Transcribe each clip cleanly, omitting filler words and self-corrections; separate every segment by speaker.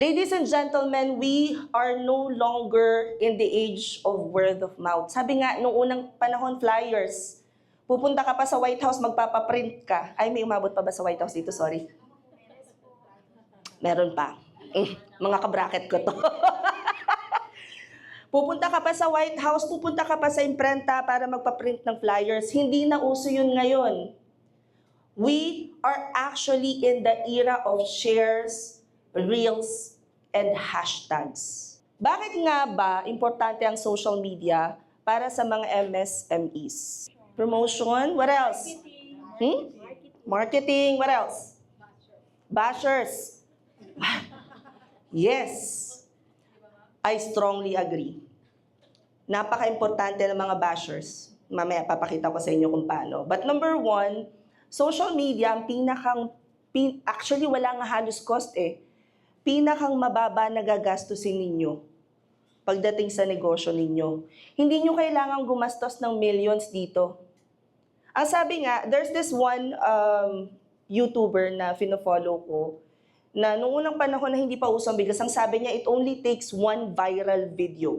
Speaker 1: Ladies and gentlemen, we are no longer in the age of word of mouth. Sabi nga, nung unang panahon, flyers. Pupunta ka pa sa White House, magpapaprint ka. Ay, may umabot pa ba sa White House dito? Sorry. Meron pa. Mga kabracket ko to. Pupunta ka pa sa White House, pupunta ka pa sa imprenta para magpaprint ng flyers. Hindi na uso yun ngayon. We are actually in the era of shares, reels, and hashtags. Bakit nga ba importante ang social media para sa mga MSMEs? Promotion, what else? Marketing, what else? Bashers. Yes, I strongly agree. Napaka-importante ng mga bashers. Mamaya papakita ko sa inyo kung paano. But number one, social media, ang actually wala nga halos cost pinakang mababa na gagastusin ninyo pagdating sa negosyo ninyo. Hindi nyo kailangang gumastos ng millions dito. Ang sabi nga, there's this one YouTuber na fino-follow ko na noong unang panahon na hindi pa usang bigas, ang sabi niya, it only takes one viral video.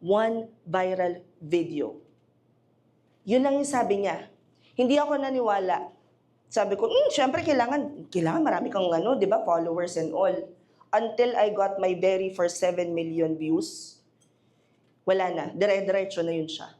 Speaker 1: One viral video. Yun lang yung sabi niya. Hindi ako naniwala. Sabi ko, syempre kailangan marami kang di ba, followers and all. Until I got my very first 7 million views, wala na, dire-diretso na yun siya.